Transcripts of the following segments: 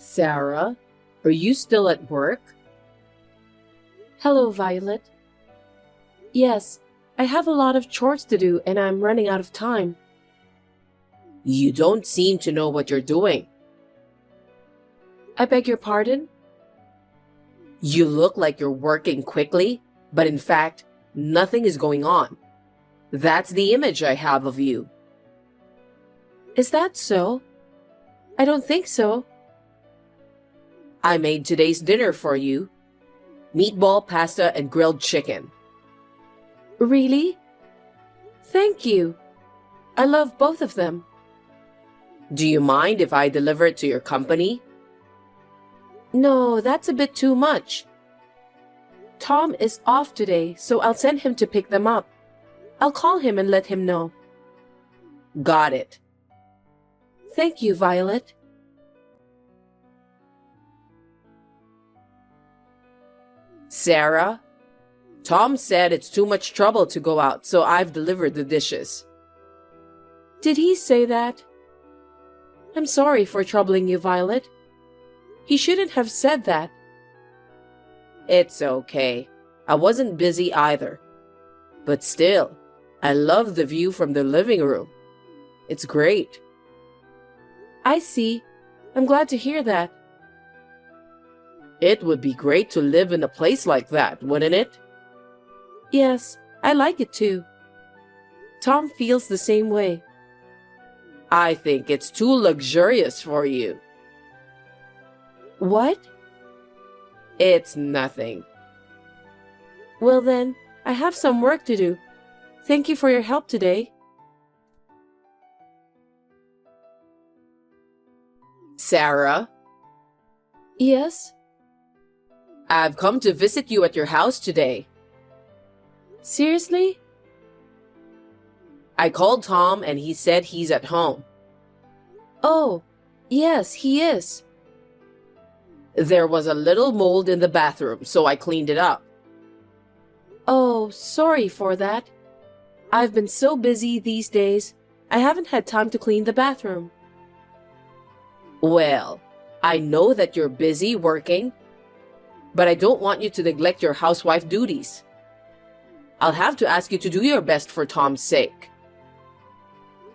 Sarah, are you still at work? Hello, Violet. Yes, I have a lot of chores to do and I'm running out of time. You don't seem to know what you're doing. I beg your pardon? You look like you're working quickly, but in fact, nothing is going on. That's the image I have of you. Is that so? I don't think so. I made today's dinner for you. Meatball, pasta, and grilled chicken. Really? Thank you. I love both of them. Do you mind if I deliver it to your company? No, that's a bit too much. Tom is off today, so I'll send him to pick them up. I'll call him and let him know. Got it. Thank you, Violet. Sarah, Tom said it's too much trouble to go out, so I've delivered the dishes. Did he say that? I'm sorry for troubling you, Violet. He shouldn't have said that. It's okay. I wasn't busy either. But still, I love the view from the living room. It's great. I see. I'm glad to hear that. It would be great to live in a place like that, wouldn't it? Yes, I like it too. Tom feels the same way. I think it's too luxurious for you. What? It's nothing. Well then, I have some work to do. Thank you for your help today. Sarah? Yes? I've come to visit you at your house today. Seriously? I called Tom and he said he's at home. Oh, yes, he is. There was a little mold in the bathroom, so I cleaned it up. Oh, sorry for that. I've been so busy these days, I haven't had time to clean the bathroom. Well, I know that you're busy working, but I don't want you to neglect your housewife duties. I'll have to ask you to do your best for Tom's sake.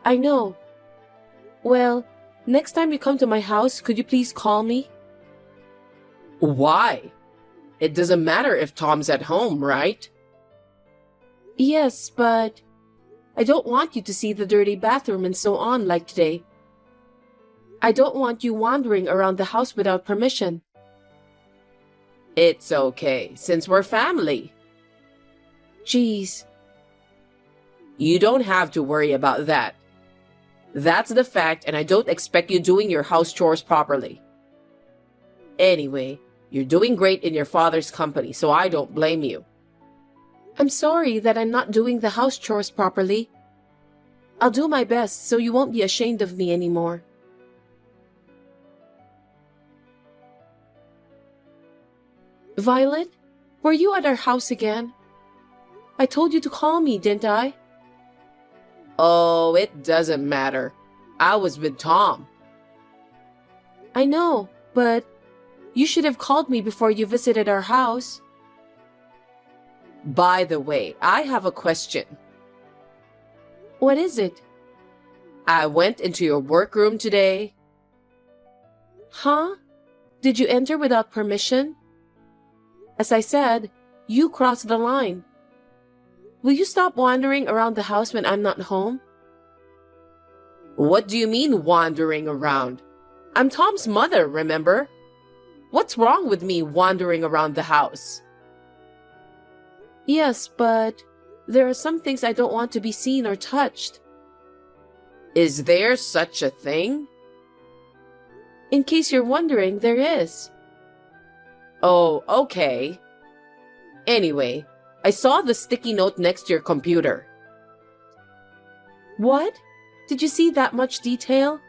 I know. Well, next time you come to my house, could you please call me? Why? It doesn't matter if Tom's at home, right? Yes, but I don't want you to see the dirty bathroom and so on like today. I don't want you wandering around the house without permission. It's okay, since we're family. Jeez. You don't have to worry about that. That's the fact, and I don't expect you doing your house chores properly. Anyway, you're doing great in your father's company, so I don't blame you. I'm sorry that I'm not doing the house chores properly. I'll do my best so you won't be ashamed of me anymore. Violet, were you at our house again? I told you to call me, didn't I? Oh, it doesn't matter. I was with Tom. I know, but you should have called me before you visited our house. By the way, I have a question. What is it? I went into your workroom today. Huh? Did you enter without permission? As I said, you crossed the line. Will you stop wandering around the house when I'm not home? What do you mean wandering around? I'm Tom's mother, remember? What's wrong with me wandering around the house? Yes, but there are some things I don't want to be seen or touched. Is there such a thing? In case you're wondering, there is. Oh, okay. Anyway, I saw the sticky note next to your computer. What? Did you see that much detail?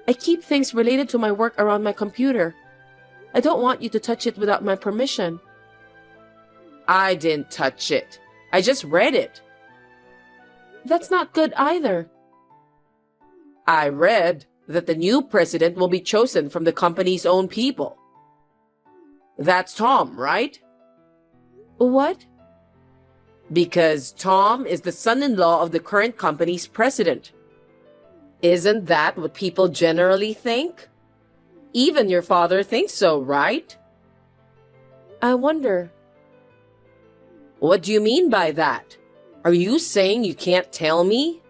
I keep things related to my work around my computer. I don't want you to touch it without my permission. I didn't touch it. I just read it. That's not good either. I read, that the new president will be chosen from the company's own people. That's Tom, right? What? Because Tom is the son-in-law of the current company's president. Isn't that what people generally think? Even your father thinks so, right? I wonder. What do you mean by that? Are you saying you can't tell me?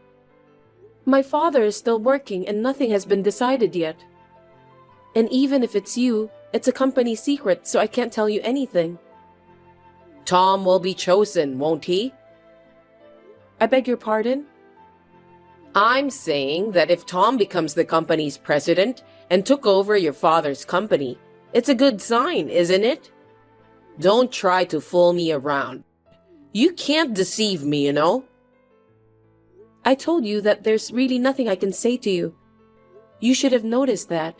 My father is still working and nothing has been decided yet. And even if it's you, it's a company secret, so I can't tell you anything. Tom will be chosen, won't he? I beg your pardon? I'm saying that if Tom becomes the company's president and took over your father's company, it's a good sign, isn't it? Don't try to fool me around. You can't deceive me, you know? I told you that there's really nothing I can say to you. You should have noticed that.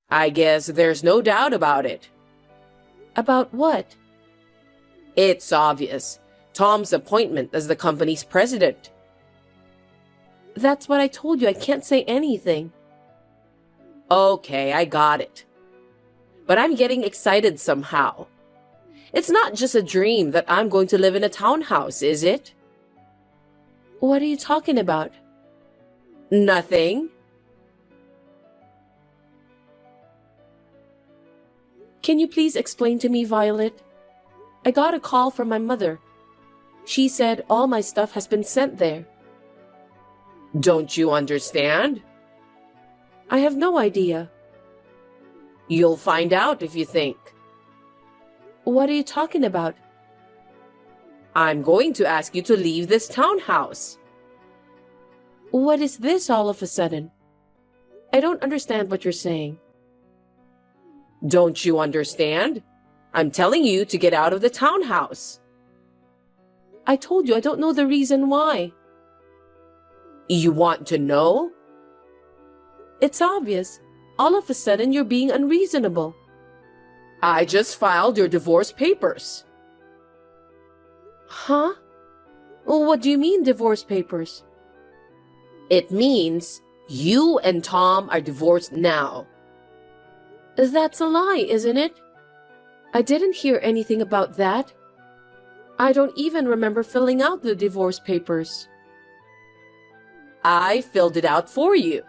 I guess there's no doubt about it. About what? It's obvious. Tom's appointment as the company's president. That's what I told you. I can't say anything. Okay, I got it. But I'm getting excited somehow. It's not just a dream that I'm going to live in a townhouse, is it? What are you talking about? Nothing. Can you please explain to me, Violet? I got a call from my mother. She said all my stuff has been sent there. Don't you understand? I have no idea. You'll find out if you think. What are you talking about? I'm going to ask you to leave this townhouse. What is this all of a sudden? I don't understand what you're saying. Don't you understand? I'm telling you to get out of the townhouse. I told you I don't know the reason why. You want to know? It's obvious. All of a sudden you're being unreasonable. I just filed your divorce papers. Huh? What do you mean, divorce papers? It means you and Tom are divorced now. That's a lie, isn't it? I didn't hear anything about that. I don't even remember filling out the divorce papers. I filled it out for you.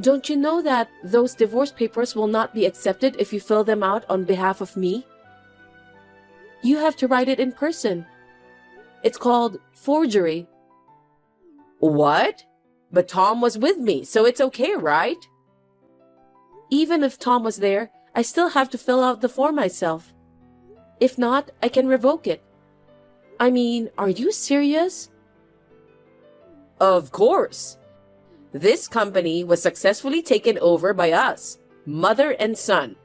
Don't you know that those divorce papers will not be accepted if you fill them out on behalf of me? You have to write it in person. It's called forgery. What? But Tom was with me, so it's okay, right? Even if Tom was there, I still have to fill out the form myself. If not, I can revoke it. I mean, are you serious? Of course. This company was successfully taken over by us, mother and son.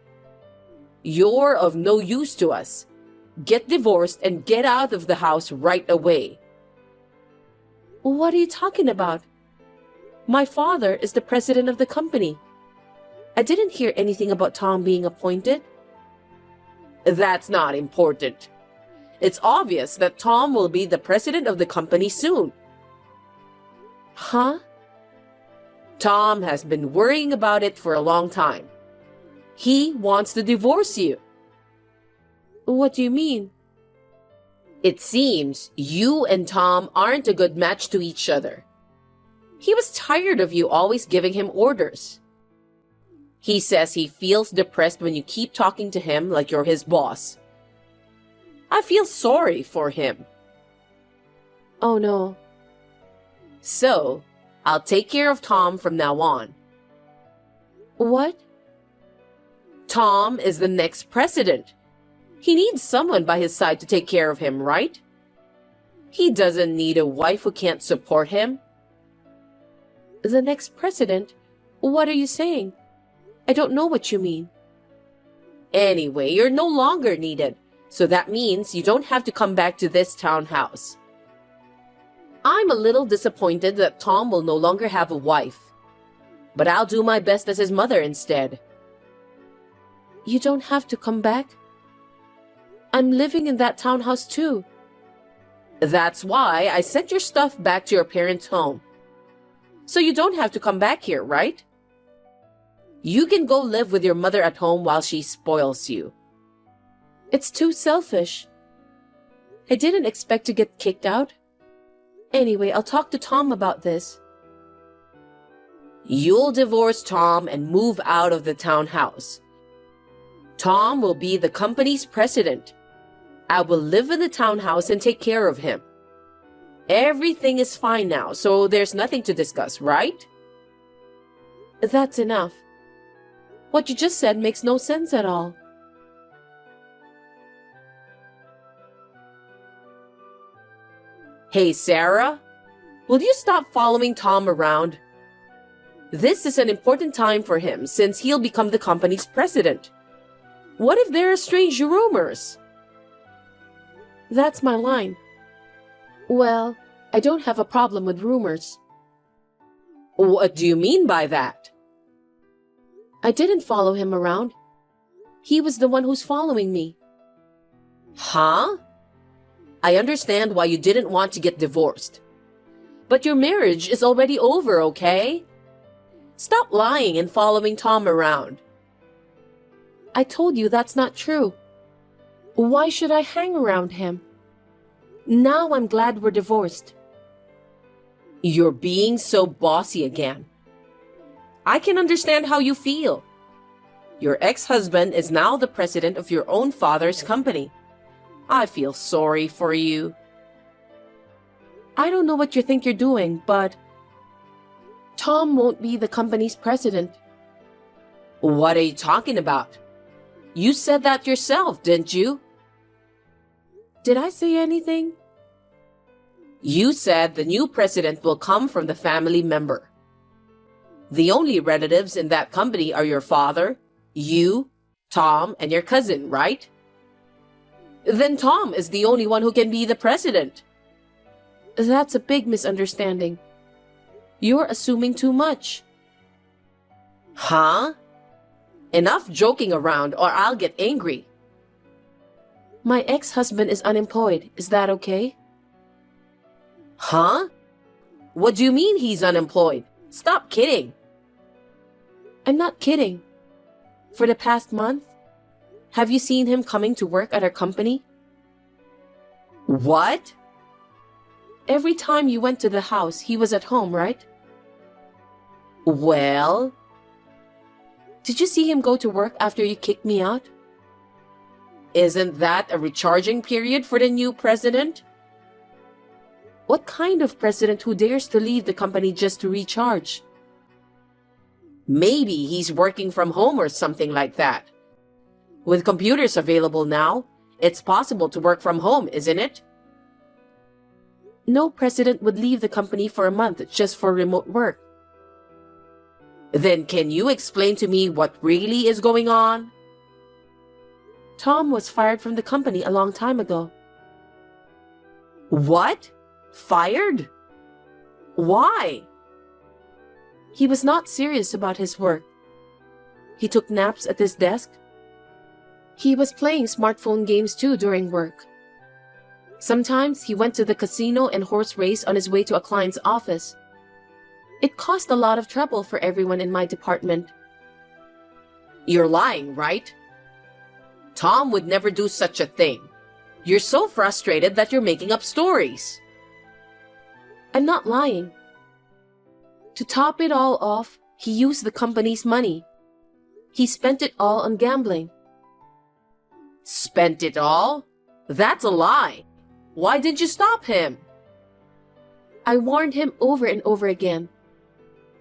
You're of no use to us. Get divorced and get out of the house right away. What are you talking about? My father is the president of the company. I didn't hear anything about Tom being appointed. That's not important. It's obvious that Tom will be the president of the company soon. Huh? Tom has been worrying about it for a long time. He wants to divorce you. What do you mean? It seems you and Tom aren't a good match to each other. He was tired of you always giving him orders. He says he feels depressed when you keep talking to him like you're his boss. I feel sorry for him. Oh no. So, I'll take care of Tom from now on. What? Tom is the next president. He needs someone by his side to take care of him, right? He doesn't need a wife who can't support him. The next president? What are you saying? I don't know what you mean. Anyway, you're no longer needed, so that means you don't have to come back to this townhouse. I'm a little disappointed that Tom will no longer have a wife, but I'll do my best as his mother instead. You don't have to come back. I'm living in that townhouse too. That's why I sent your stuff back to your parents' home, So you don't have to come back here, right? You can go live with your mother at home while she spoils you. It's too selfish. I didn't expect to get kicked out. Anyway, I'll talk to Tom about this. You'll divorce Tom and move out of the townhouse. Tom will be the company's president. I will live in the townhouse and take care of him. Everything is fine now, so there's nothing to discuss, right? That's enough. What you just said makes no sense at all. Hey, Sarah, will you stop following Tom around? This is an important time for him since he'll become the company's president. What if there are strange rumors? That's my line. Well, I don't have a problem with rumors. What do you mean by that? I didn't follow him around. He was the one who's following me. Huh? I understand why you didn't want to get divorced. But your marriage is already over, okay? Stop lying and following Tom around. I told you that's not true. Why should I hang around him? Now I'm glad we're divorced. You're being so bossy again. I can understand how you feel. Your ex-husband is now the president of your own father's company. I feel sorry for you. I don't know what you think you're doing, but Tom won't be the company's president. What are you talking about? You said that yourself, didn't you? Did I say anything? You said the new president will come from the family member. The only relatives in that company are your father, you, Tom, and your cousin, right? Then Tom is the only one who can be the president. That's a big misunderstanding. You're assuming too much. Huh? Enough joking around or I'll get angry. My ex-husband is unemployed. Is that okay? Huh? What do you mean he's unemployed? Stop kidding. I'm not kidding. For the past month, have you seen him coming to work at our company? What? Every time you went to the house, he was at home, right? Well? Did you see him go to work after you kicked me out? Isn't that a recharging period for the new president? What kind of president who dares to leave the company just to recharge? Maybe he's working from home or something like that. With computers available now, it's possible to work from home, isn't it? No president would leave the company for a month just for remote work. Then can you explain to me what really is going on? Tom was fired from the company a long time ago. What? Fired? Why? He was not serious about his work. He took naps at his desk. He was playing smartphone games too during work. Sometimes he went to the casino and horse race on his way to a client's office. It caused a lot of trouble for everyone in my department. You're lying, right? Tom would never do such a thing. You're so frustrated that you're making up stories. I'm not lying. To top it all off, he used the company's money. He spent it all on gambling. Spent it all? That's a lie. Why didn't you stop him? I warned him over and over again.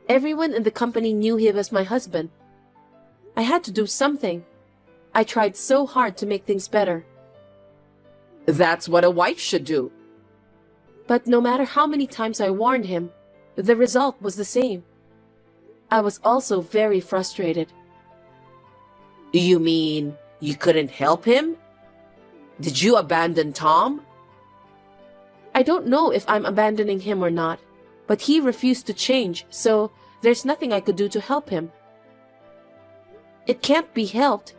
Everyone in the company knew he was my husband. I had to do something. I tried so hard to make things better. That's what a wife should do. But no matter how many times I warned him, the result was the same. I was also very frustrated. You mean you couldn't help him? Did you abandon Tom? I don't know if I'm abandoning him or not, but he refused to change, so there's nothing I could do to help him. It can't be helped.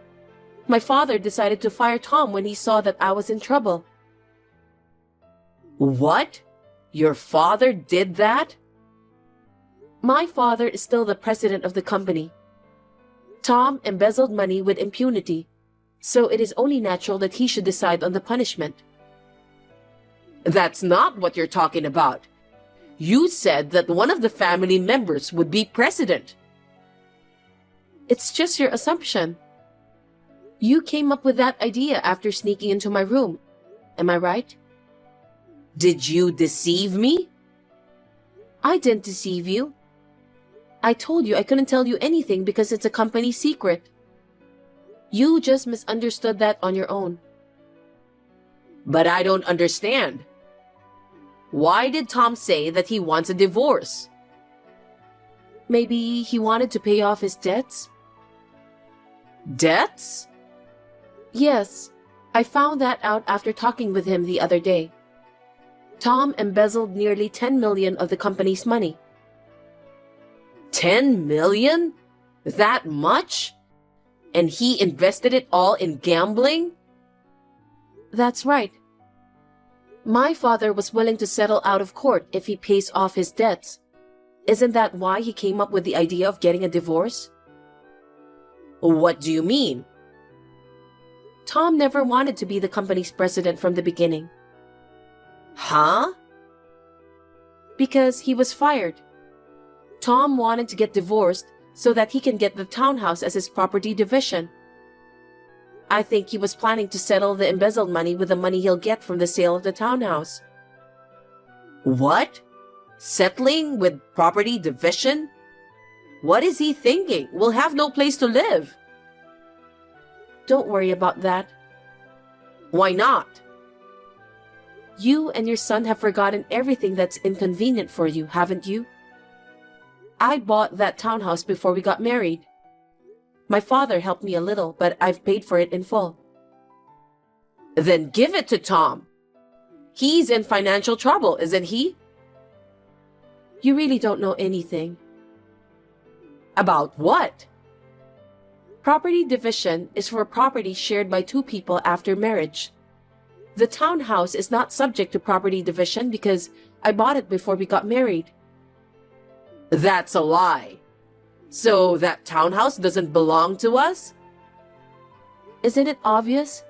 My father decided to fire Tom when he saw that I was in trouble. What? Your father did that? My father is still the president of the company. Tom embezzled money with impunity, so it is only natural that he should decide on the punishment. That's not what you're talking about. You said that one of the family members would be president. It's just your assumption. You came up with that idea after sneaking into my room. Am I right? Did you deceive me? I didn't deceive you. I told you I couldn't tell you anything because it's a company secret. You just misunderstood that on your own. But I don't understand. Why did Tom say that he wants a divorce? Maybe he wanted to pay off his debts? Debts? Yes, I found that out after talking with him the other day. Tom embezzled nearly 10 million of the company's money. 10 million? That much? And he invested it all in gambling? That's right. My father was willing to settle out of court if he pays off his debts. Isn't that why he came up with the idea of getting a divorce? What do you mean? Tom never wanted to be the company's president from the beginning. Huh? Because he was fired. Tom wanted to get divorced so that he can get the townhouse as his property division. I think he was planning to settle the embezzled money with the money he'll get from the sale of the townhouse. What? Settling with property division? What is he thinking? We'll have no place to live. Don't worry about that. Why not? You and your son have forgotten everything that's inconvenient for you, haven't you? I bought that townhouse before we got married. My father helped me a little, but I've paid for it in full. Then give it to Tom. He's in financial trouble, isn't he? You really don't know anything. About what? Property division is for property shared by two people after marriage. The townhouse is not subject to property division because I bought it before we got married. That's a lie. So that townhouse doesn't belong to us? Isn't it obvious?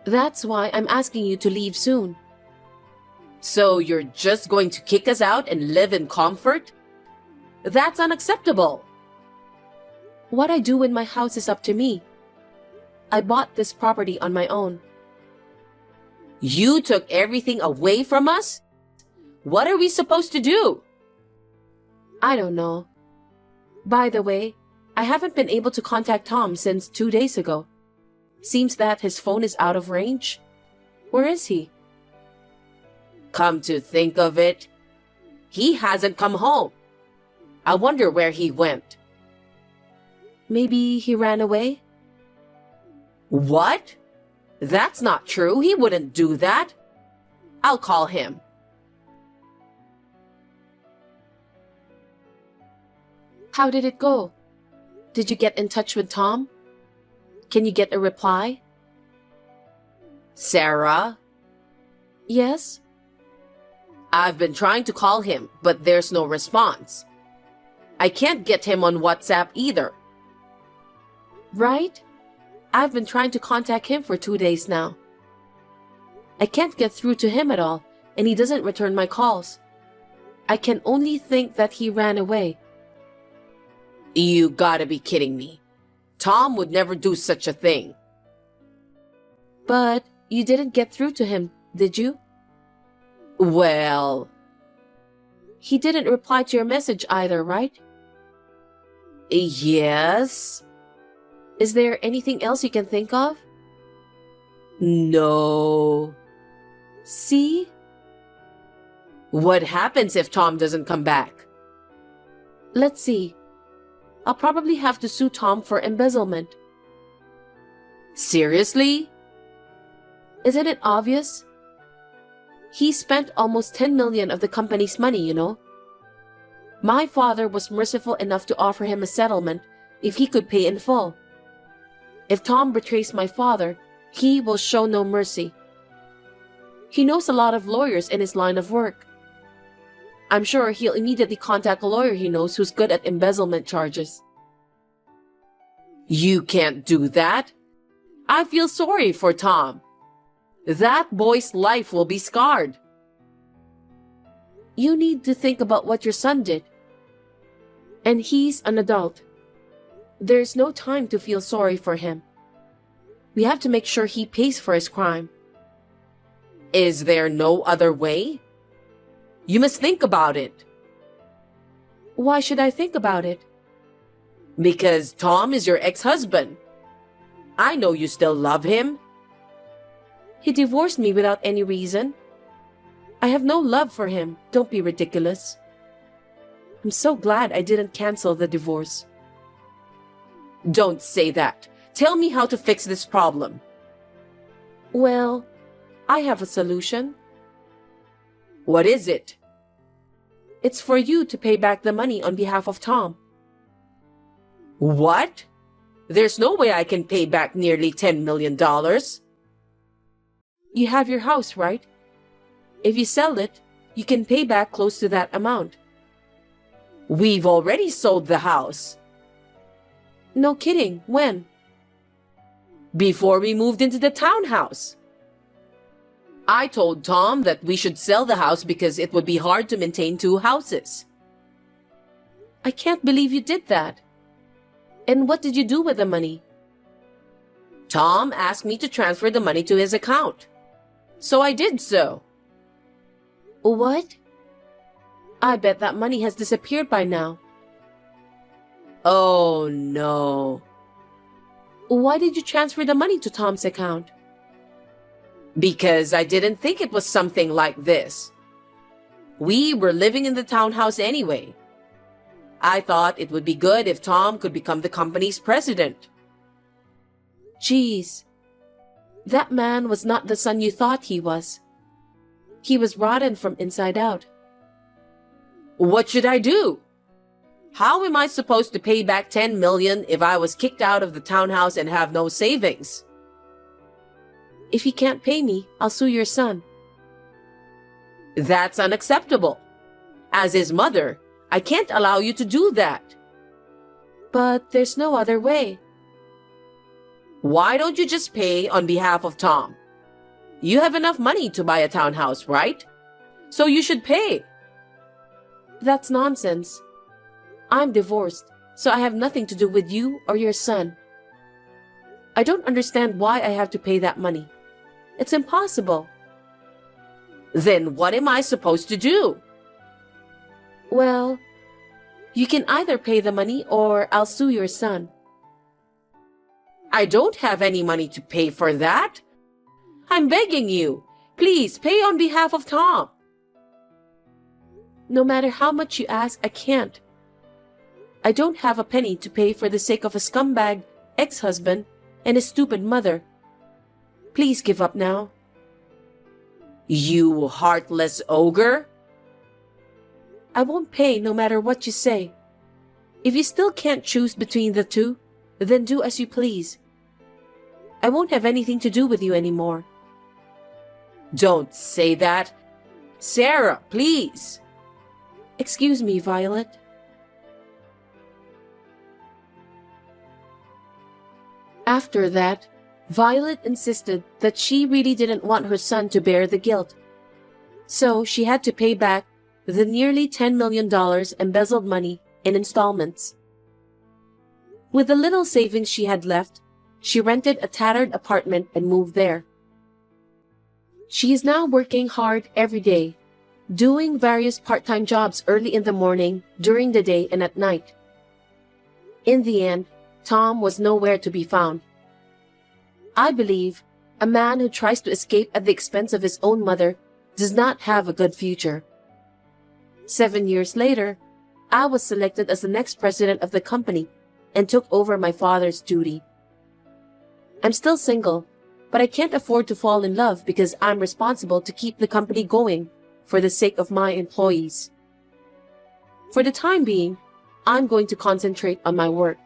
That's why I'm asking you to leave soon. So you're just going to kick us out and live in comfort? That's unacceptable. What I do in my house is up to me. I bought this property on my own. You took everything away from us? What are we supposed to do? I don't know. By the way, I haven't been able to contact Tom since 2 days ago. Seems that his phone is out of range. Where is he? Come to think of it, he hasn't come home. I wonder where he went. Maybe he ran away? What? That's not true. He wouldn't do that. I'll call him. How did it go? Did you get in touch with Tom? Can you get a reply? Sarah? Yes? I've been trying to call him, but there's no response. I can't get him on WhatsApp either. Right? I've been trying to contact him for 2 days now. I can't get through to him at all, and he doesn't return my calls. I can only think that he ran away. You gotta be kidding me. Tom would never do such a thing. But you didn't get through to him, did you? Well... He didn't reply to your message either, right? Yes. Is there anything else you can think of? No. See? What happens if Tom doesn't come back? Let's see. I'll probably have to sue Tom for embezzlement. Seriously? Isn't it obvious? He spent almost 10 million of the company's money, you know. My father was merciful enough to offer him a settlement if he could pay in full. If Tom betrays my father, he will show no mercy. He knows a lot of lawyers in his line of work. I'm sure he'll immediately contact a lawyer he knows who's good at embezzlement charges. You can't do that. I feel sorry for Tom. That boy's life will be scarred. You need to think about what your son did. And he's an adult. There's no time to feel sorry for him. We have to make sure he pays for his crime. Is there no other way? You must think about it. Why should I think about it? Because Tom is your ex-husband. I know you still love him. He divorced me without any reason. I have no love for him. Don't be ridiculous. I'm so glad I didn't cancel the divorce. Don't say that. Tell me how to fix this problem. Well, I have a solution. What is it? It's for you to pay back the money on behalf of Tom. What? There's no way I can pay back nearly $10 million. You have your house, right? If you sell it, you can pay back close to that amount. We've already sold the house. No kidding. When? Before we moved into the townhouse. I told Tom that we should sell the house because it would be hard to maintain two houses. I can't believe you did that. And what did you do with the money? Tom asked me to transfer the money to his account. So I did so. What? I bet that money has disappeared by now. Oh no. Why did you transfer the money to Tom's account? Because I didn't think it was something like this. We were living in the townhouse anyway. I thought it would be good if Tom could become the company's president. Jeez. That man was not the son you thought he was. He was rotten from inside out. What should I do? How am I supposed to pay back $10 million if I was kicked out of the townhouse and have no savings? If he can't pay me, I'll sue your son. That's unacceptable. As his mother, I can't allow you to do that. But there's no other way. Why don't you just pay on behalf of Tom? You have enough money to buy a townhouse, right? So you should pay. That's nonsense. I'm divorced, so I have nothing to do with you or your son. I don't understand why I have to pay that money. It's impossible. Then what am I supposed to do? Well, you can either pay the money or I'll sue your son. I don't have any money to pay for that. I'm begging you. Please pay on behalf of Tom. No matter how much you ask, I can't. I don't have a penny to pay for the sake of a scumbag ex-husband and a stupid mother. Please give up now. You heartless ogre. I won't pay no matter what you say. If you still can't choose between the two, then do as you please. I won't have anything to do with you anymore. Don't say that. Sarah, please. Excuse me, Violet. After that, Violet insisted that she really didn't want her son to bear the guilt. So she had to pay back the nearly $10 million embezzled money in installments. With the little savings she had left, she rented a tattered apartment and moved there. She is now working hard every day, doing various part-time jobs early in the morning, during the day, and at night. In the end, Tom was nowhere to be found. I believe a man who tries to escape at the expense of his own mother does not have a good future. 7 years later, I was selected as the next president of the company and took over my father's duty. I'm still single, but I can't afford to fall in love because I'm responsible to keep the company going for the sake of my employees. For the time being, I'm going to concentrate on my work.